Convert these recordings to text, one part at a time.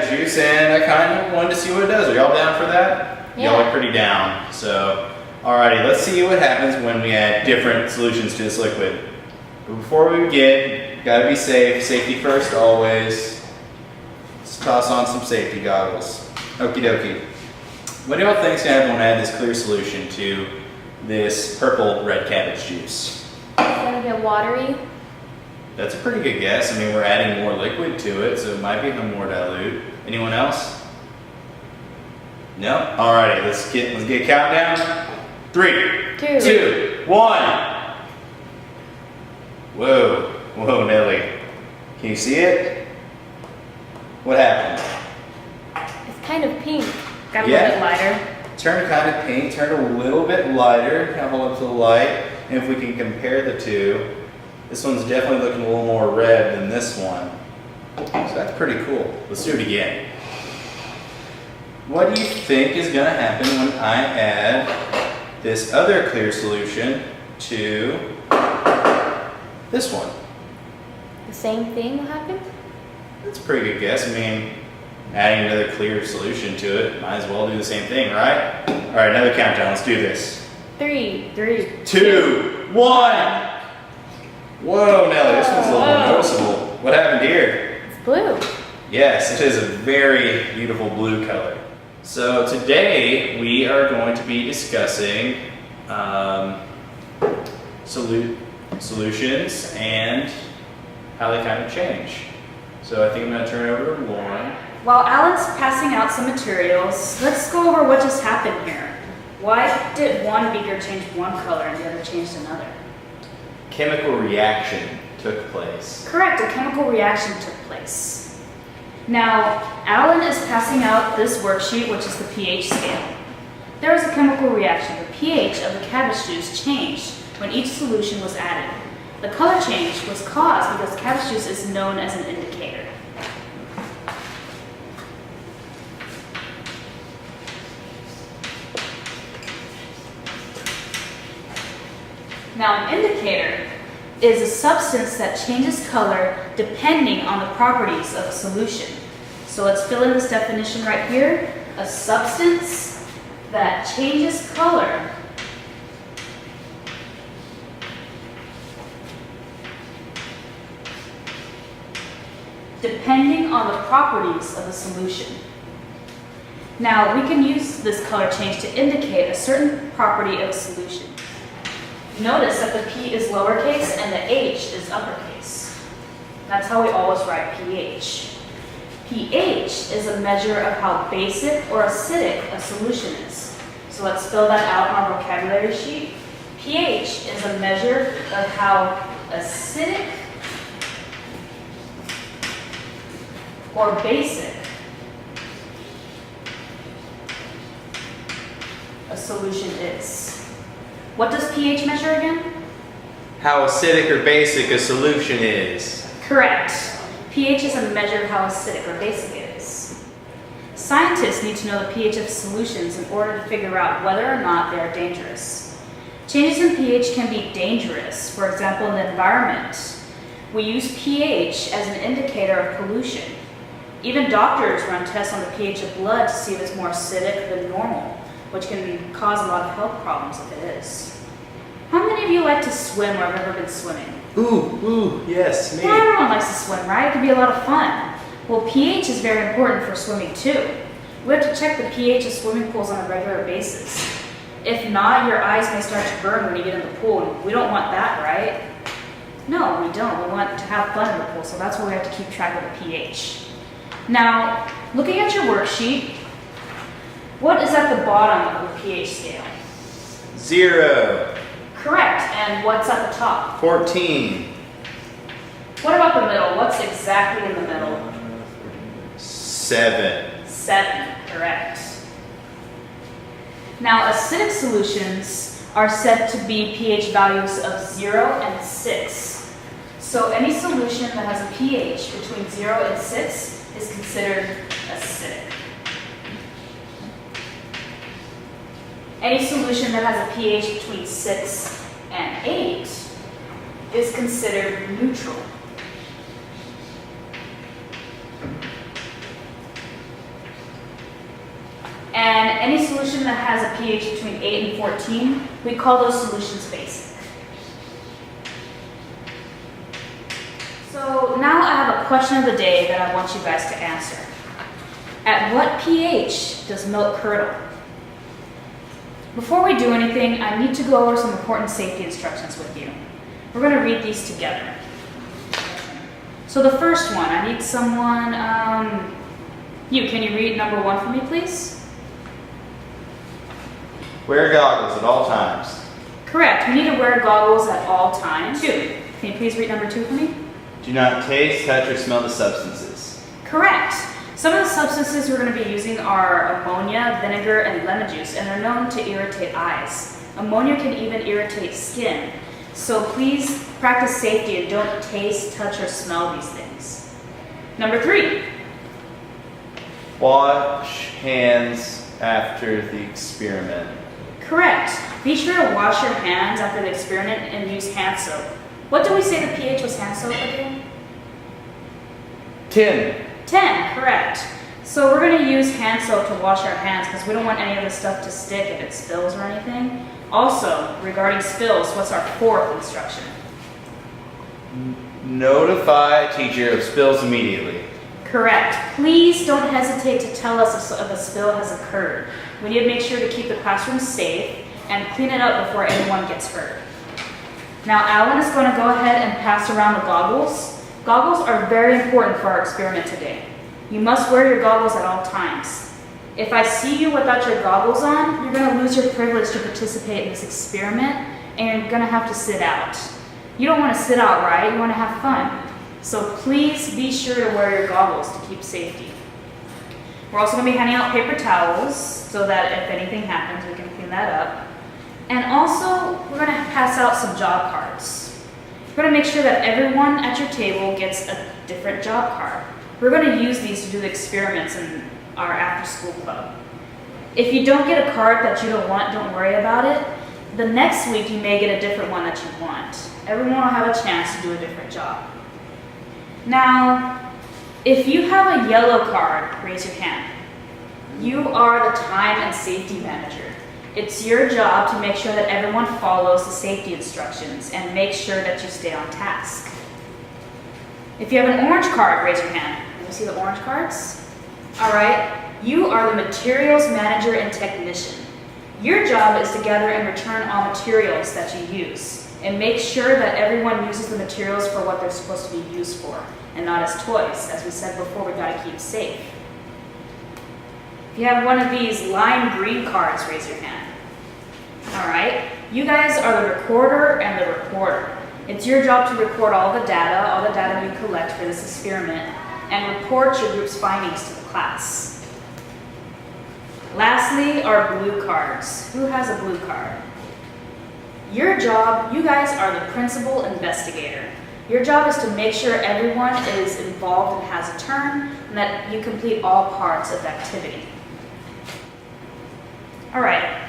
cabbage juice, and I kind of wanted to see what it does. Are y'all down for that? Yeah. Y'all are pretty down. So, alrighty, let's see what happens when we add different solutions to this liquid. But before we begin, gotta be safe. Safety first, always. Let's toss on some safety goggles. Okie dokie. What do y'all think's gonna happen when I add this clear solution to this purple red cabbage juice? It's gonna get watery. That's a pretty good guess. I mean, we're adding more liquid to it, so it might become more dilute. Anyone else? No? Alrighty, let's get a countdown. 3, 2, 1. Whoa, Nelly. Can you see it? What happened? It's kind of pink. Got a little bit lighter. Turned kind of pink, turned a little bit lighter. Kind of hold up to the light. And if we can compare the two, this one's definitely looking a little more red than this one. So that's pretty cool. Let's do it again. What do you think is going to happen when I add this other clear solution to this one? The same thing will happen? That's a pretty good guess. I mean, adding another clear solution to it, might as well do the same thing, right? All right, another countdown. Let's do this. 3, 2, 1. Whoa, Nelly, this one's a little more noticeable. What happened here? It's blue. Yes, it is a very beautiful blue color. So today we are going to be discussing solutions and how they kind of change. So I think I'm going to turn it over to Lauren. While Alan's passing out some materials, let's go over what just happened here. Why did one beaker change one color and the other changed another? Chemical reaction took place. Correct, a chemical reaction took place. Now, Alan is passing out this worksheet, which is the pH scale. There was a chemical reaction. The pH of the cabbage juice changed when each solution was added. The color change was caused because cabbage juice is known as an indicator. Now, an indicator is a substance that changes color depending on the properties of a solution. So let's fill in this definition right here. A substance that changes color depending on the properties of a solution. Now, we can use this color change to indicate a certain property of a solution. Notice that the P is lowercase and the H is uppercase. That's how we always write pH. pH is a measure of how basic or acidic a solution is. So let's fill that out on our vocabulary sheet. pH is a measure of how acidic or basic a solution is. What does pH measure again? How acidic or basic a solution is. Correct. pH is a measure of how acidic or basic it is. Scientists need to know the pH of solutions in order to figure out whether or not they are dangerous. Changes in pH can be dangerous. For example, in the environment, we use pH as an indicator of pollution. Even doctors run tests on the pH of blood to see if it's more acidic than normal, which can cause a lot of health problems if it is. How many of you like to swim or have ever been swimming? Ooh, yes, me. Well, everyone likes to swim, right? It can be a lot of fun. Well, pH is very important for swimming too. We have to check the pH of swimming pools on a regular basis. If not, your eyes may start to burn when you get in the pool, and we don't want that, right? No, we don't. We want to have fun in the pool, so that's why we have to keep track of the pH. Now, looking at your worksheet, what is at the bottom of the pH scale? 0. Correct. And what's at the top? 14. What about the middle? What's exactly in the middle? 7. 7. Correct. Now, acidic solutions are said to be pH values of 0 and 6. So any solution that has a pH between 0 and 6 is considered acidic. Any solution that has a pH between 6 and 8 is considered neutral. And any solution that has a pH between 8 and 14, we call those solutions basic. So now I have a question of the day that I want you guys to answer. At what pH does milk curdle? Before we do anything, I need to go over some important safety instructions with you. We're going to read these together. So the first one, I need someone, can you read number 1 for me, please? Wear goggles at all times. Correct, we need to wear goggles at all times. 2, can you please read number 2 for me? Do not taste, touch, or smell the substances. Correct. Some of the substances we're going to be using are ammonia, vinegar, and lemon juice, and they're known to irritate eyes. Ammonia can even irritate skin. So please practice safety and don't taste, touch, or smell these things. Number 3. Wash hands after the experiment. Correct. Be sure to wash your hands after the experiment and use hand soap. What did we say the pH was hand soap again? 10. 10, correct. So we're going to use hand soap to wash our hands because we don't want any of the stuff to stick if it spills or anything. Also, regarding spills, what's our 4th instruction? Notify teacher of spills immediately. Correct. Please don't hesitate to tell us if a spill has occurred. We need to make sure to keep the classroom safe and clean it up before anyone gets hurt. Now, Alan is going to go ahead and pass around the goggles. Goggles are very important for our experiment today. You must wear your goggles at all times. If I see you without your goggles on, you're going to lose your privilege to participate in this experiment, and you're going to have to sit out. You don't want to sit out, right? You want to have fun. So please be sure to wear your goggles to keep safety. We're also going to be handing out paper towels so that if anything happens, we can clean that up. And also, we're going to pass out some job cards. We're going to make sure that everyone at your table gets a different job card. We're going to use these to do the experiments in our after-school club. If you don't get a card that you don't want, don't worry about it. The next week, you may get a different one that you want. Everyone will have a chance to do a different job. Now, if you have a yellow card, raise your hand. You are the time and safety manager. It's your job to make sure that everyone follows the safety instructions and make sure that you stay on task. If you have an orange card, raise your hand. Can you see the orange cards? All right, you are the materials manager and technician. Your job is to gather and return all materials that you use and make sure that everyone uses the materials for what they're supposed to be used for and not as toys. As we said before, we gotta keep safe. If you have one of these lime green cards, raise your hand. All right, you guys are the recorder and the reporter. It's your job to record all the data you collect for this experiment, and report your group's findings to the class. Lastly, our blue cards. Who has a blue card? Your job, you guys are the principal investigator. Your job is to make sure everyone is involved and has a turn, and that you complete all parts of the activity. All right,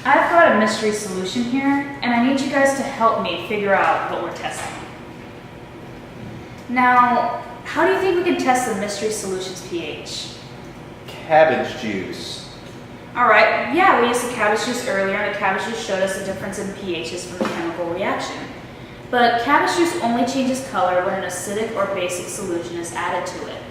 I've got a mystery solution here, and I need you guys to help me figure out what we're testing. Now, how do you think we can test the mystery solution's pH? Cabbage juice. All right, yeah, we used the cabbage juice earlier, and the cabbage juice showed us the difference in pHs from the chemical reaction. But cabbage juice only changes color when an acidic or basic solution is added to it.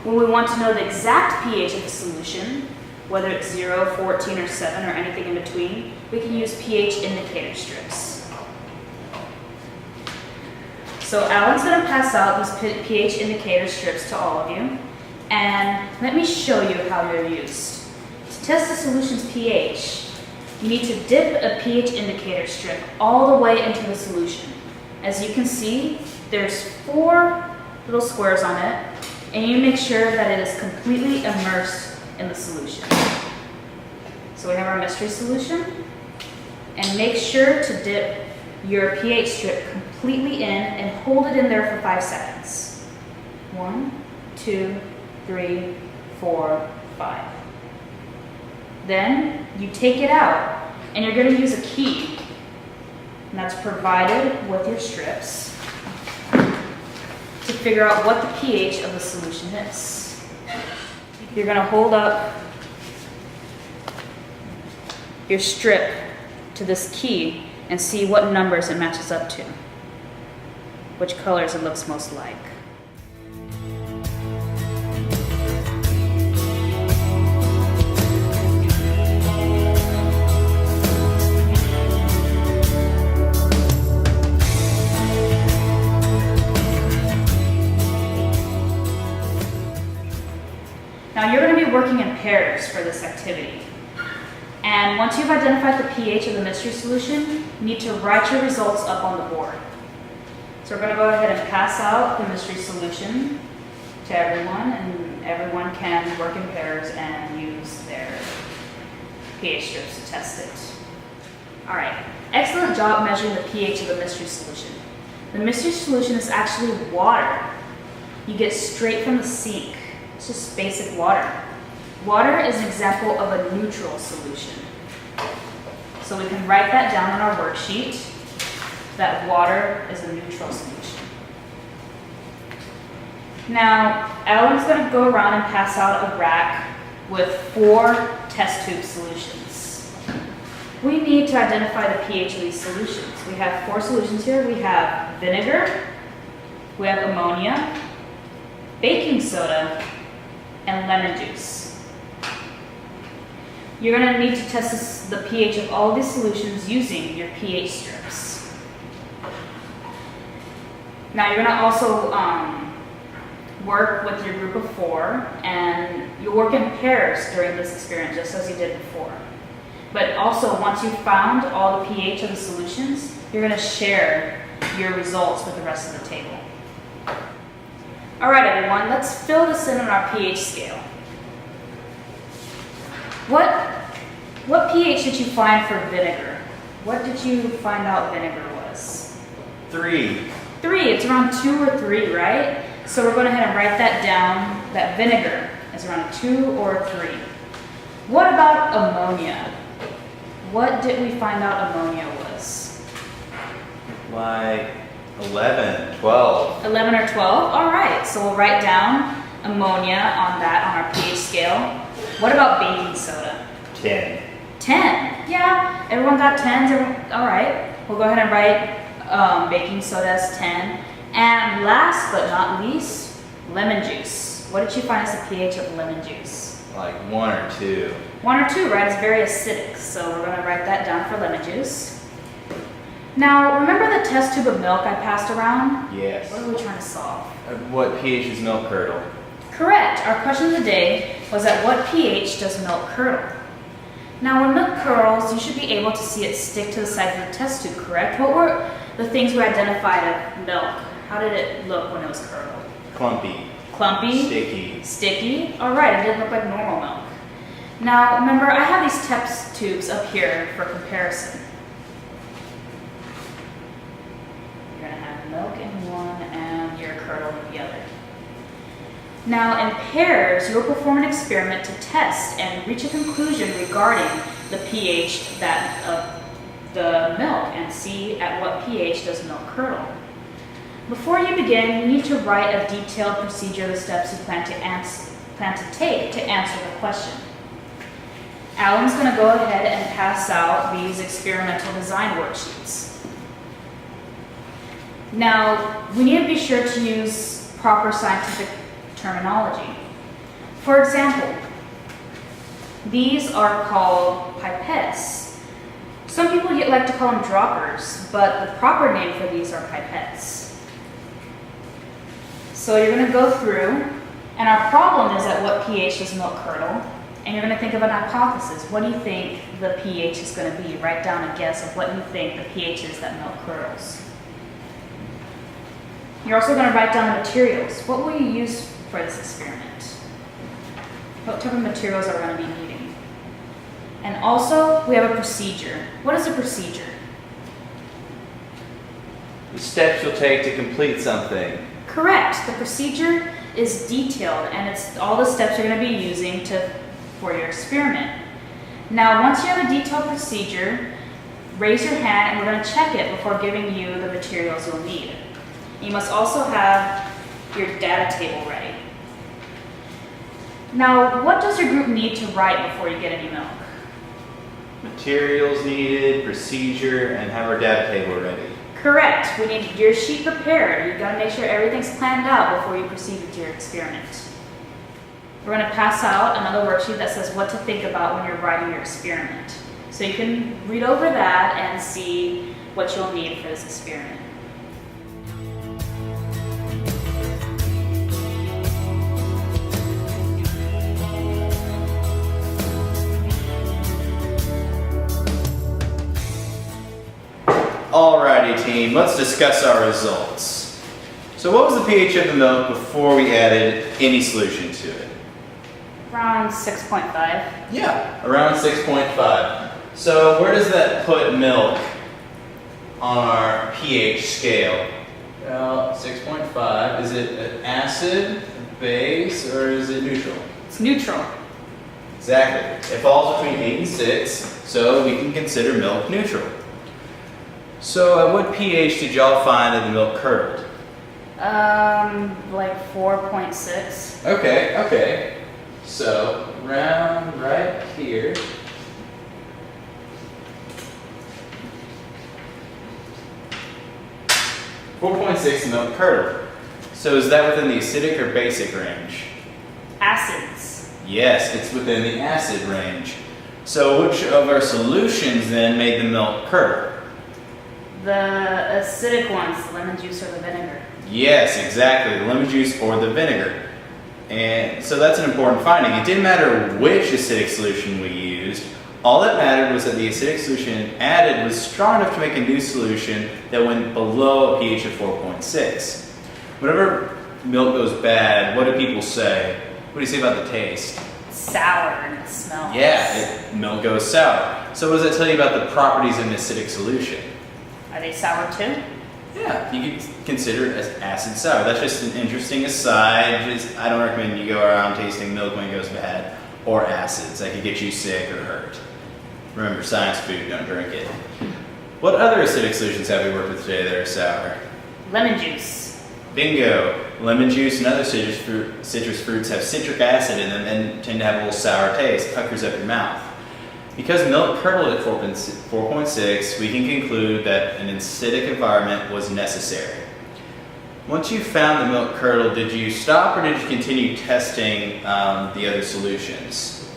When we want to know the exact pH of the solution, whether it's 0, 14, or 7, or anything in between, we can use pH indicator strips. So Alan's going to pass out these pH indicator strips to all of you, and let me show you how they're used. To test the solution's pH, you need to dip a pH indicator strip all the way into the solution. As you can see, there's 4 little squares on it, and you make sure that it is completely immersed in the solution. So we have our mystery solution, and make sure to dip your pH strip completely in and hold it in there for 5 seconds. 1, 2, 3, 4, 5. Then you take it out, and you're going to use a key, and that's provided with your strips to figure out what the pH of the solution is. You're going to hold up your strip to this key and see what numbers it matches up to, which colors it looks most like. Now you're going to be working in pairs for this activity. And once you've identified the pH of the mystery solution, you need to write your results up on the board. So we're going to go ahead and pass out the mystery solution to everyone, and everyone can work in pairs and use their pH strips to test it. All right, excellent job measuring the pH of the mystery solution. The mystery solution is actually water. You get straight from the sink. It's just basic water. Water is an example of a neutral solution. So we can write that down on our worksheet, that water is a neutral solution. Now, Alan's going to go around and pass out a rack with 4 test tube solutions. We need to identify the pH of these solutions. We have 4 solutions here. We have vinegar, we have ammonia, baking soda, and lemon juice. You're going to need to test the pH of all of these solutions using your pH strips. Now you're going to also work with your group of 4, and you'll work in pairs during this experiment just as you did before. But also, once you've found all the pH of the solutions, you're going to share your results with the rest of the table. All right, everyone, let's fill this in on our pH scale. What pH did you find for vinegar? What did you find out vinegar was? 3. 3, it's around 2 or 3, right? So we're going ahead and write that down, that vinegar is around 2 or 3. What about ammonia? What did we find out ammonia was? Like 11, 12. 11 or 12? All right, so we'll write down ammonia on our pH scale. What about baking soda? 10. 10. Yeah, everyone got 10s. All right, we'll go ahead and write baking soda as 10. And last but not least, lemon juice. What did you find as the pH of lemon juice? Like 1 or 2. 1 or 2, right? It's very acidic, so we're going to write that down for lemon juice. Now, remember the test tube of milk I passed around? Yes. What are we trying to solve? What pH is milk curdle? Correct. Our question of the day was at what pH does milk curdle? Now, when milk curdles, you should be able to see it stick to the side of the test tube, correct? What were the things we identified of milk? How did it look when it was curdled? Clumpy. Clumpy? Sticky. Sticky? All right, it didn't look like normal milk. Now, remember, I have these test tubes up here for comparison. You're going to have milk in one and your curdle in the other. Now, in pairs, you'll perform an experiment to test and reach a conclusion regarding the pH of the milk and see at what pH does milk curdle. Before you begin, you need to write a detailed procedure of the steps you plan to take to answer the question. Alan's going to go ahead and pass out these experimental design worksheets. Now, we need to be sure to use proper scientific terminology. For example, these are called pipettes. Some people like to call them droppers, but the proper name for these are pipettes. So you're going to go through, and our problem is at what pH does milk curdle, and you're going to think of an hypothesis. What do you think the pH is going to be? Write down a guess of what you think the pH is that milk curdles. You're also going to write down the materials. What will you use for this experiment? What type of materials are we going to be needing? And also, we have a procedure. What is a procedure? The steps you'll take to complete something. Correct. The procedure is detailed, and it's all the steps you're going to be using for your experiment. Now, once you have a detailed procedure, raise your hand and we're going to check it before giving you the materials you'll need. You must also have your data table ready. Now, what does your group need to write before you get any milk? Materials needed, procedure, and have our data table ready. Correct. We need your sheet prepared. You gotta make sure everything's planned out before you proceed with your experiment. We're gonna pass out another worksheet that says what to think about when you're writing your experiment. So you can read over that and see what you'll need for this experiment. Alrighty team, let's discuss our results. So what was the pH of the milk before we added any solution to it? Around 6.5. Yeah, around 6.5. So where does that put milk on our pH scale? Well, 6.5, is it an acid, base, or is it neutral? It's neutral. Exactly. It falls between 8 and 6, so we can consider milk neutral. So at what pH did y'all find that the milk curdled? Like 4.6. Okay. So around right here. .6 milk curdled. So is that within the acidic or basic range? Acids. Yes, it's within the acid range. So which of our solutions then made the milk curdle? The acidic ones, the lemon juice or the vinegar. Yes, exactly, the lemon juice or the vinegar. And so that's an important finding. It didn't matter which acidic solution we used. All that mattered was that the acidic solution added was strong enough to make a new solution that went below a pH of 4.6. Whenever milk goes bad, what do people say? What do you say about the taste? It's sour and it smells. Yeah, milk goes sour. So what does that tell you about the properties of an acidic solution? Are they sour too? Yeah, you could consider it as acid sour. That's just an interesting aside. I don't recommend you go around tasting milk when it goes bad, or acids that could get you sick or hurt. Remember, science food, don't drink it. What other acidic solutions have we worked with today that are sour? Lemon juice. Bingo! Lemon juice and other citrus fruits have citric acid in them and tend to have a little sour taste, puckers up your mouth. Because milk curdled at 4.6, we can conclude that an acidic environment was necessary. Once you found the milk curdled, did you stop or did you continue testing the other solutions?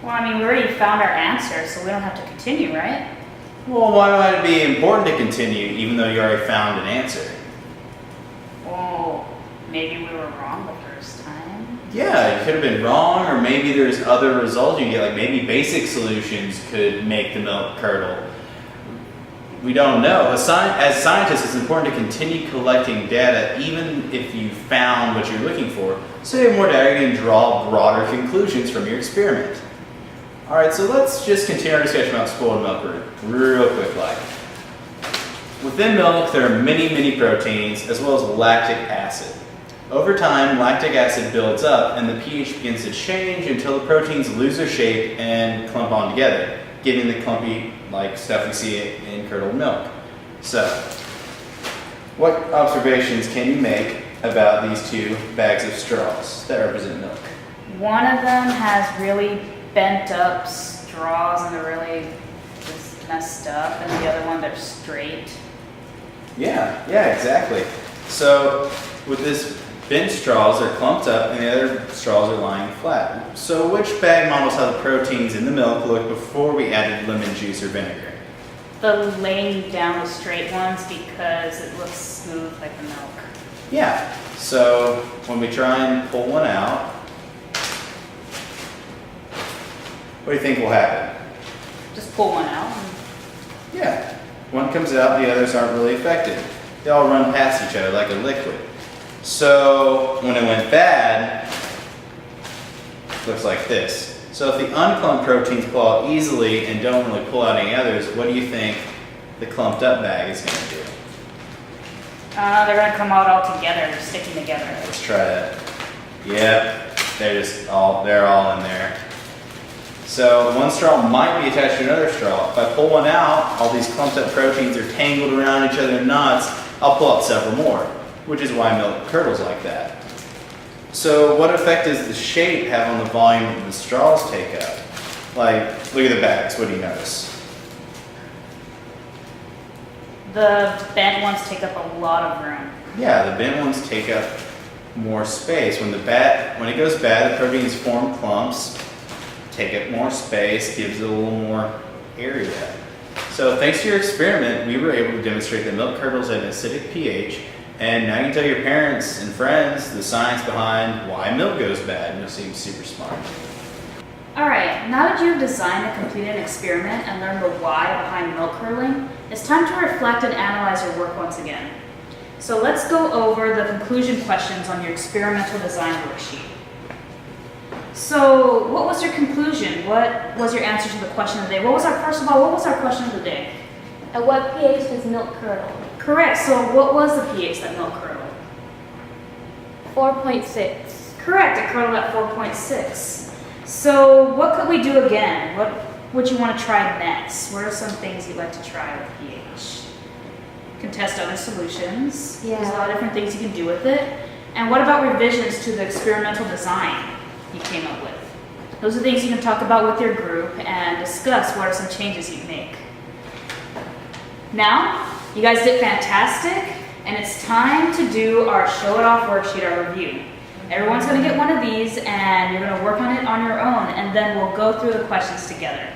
Well, I mean, we already found our answer, so we don't have to continue, right? Well, why might it be important to continue even though you already found an answer? Well, maybe we were wrong the first time. Yeah, you could have been wrong, or maybe there's other results you can get, like maybe basic solutions could make the milk curdle. We don't know. As scientists, it's important to continue collecting data even if you found what you're looking for, so you have more data, you can draw broader conclusions from your experiment. Alright, so let's just continue our discussion about spoiled milk real quick like. Within milk, there are many proteins, as well as lactic acid. Over time, lactic acid builds up and the pH begins to change until the proteins lose their shape and clump on together, giving the clumpy like stuff we see in curdled milk. So, what observations can you make about these two bags of straws that represent milk? One of them has really bent up straws and they're really just messed up, and the other one they're straight. Yeah, exactly. So, with this bent straws are clumped up and the other straws are lying flat. So which bag models how the proteins in the milk look before we added lemon juice or vinegar? The laying down the straight ones because it looks smooth like the milk. Yeah, so when we try and pull one out, what do you think will happen? Just pull one out. Yeah, one comes out, the others aren't really affected. They all run past each other like a liquid. So when it went bad, it looks like this. So if the unclumped proteins pull out easily and don't really pull out any others, what do you think the clumped up bag is going to do? They're going to come out all together. They're sticking together. Let's try that. Yep, they're all in there. So one straw might be attached to another straw. If I pull one out, all these clumped up proteins are tangled around each other in knots. I'll pull out several more, which is why milk curdles like that. So what effect does the shape have on the volume that the straws take up? Like, look at the bags. What do you notice? The bent ones take up a lot of room. Yeah, the bent ones take up more space. When it goes bad, the proteins form clumps, take up more space, gives it a little more area. So thanks to your experiment, we were able to demonstrate that milk curdles at an acidic pH, and now you can tell your parents and friends the science behind why milk goes bad, and you'll seem super smart. Alright, now that you have designed and completed an experiment and learned the why behind milk curdling, it's time to reflect and analyze your work once again. So let's go over the conclusion questions on your experimental design worksheet. So what was your conclusion? What was your answer to the question of the day? First of all, what was our question of the day? At what pH does milk curdle? Correct, so what was the pH that milk curdled? 4.6. Correct, it curdled at 4.6. So what could we do again? What would you want to try next? What are some things you'd like to try with pH? You can test other solutions. Yeah. There's a lot of different things you can do with it. And what about revisions to the experimental design you came up with? Those are things you can talk about with your group and discuss what are some changes you'd make. Now, you guys did fantastic, and it's time to do our show it off worksheet, our review. Everyone's going to get one of these, and you're going to work on it on your own, and then we'll go through the questions together.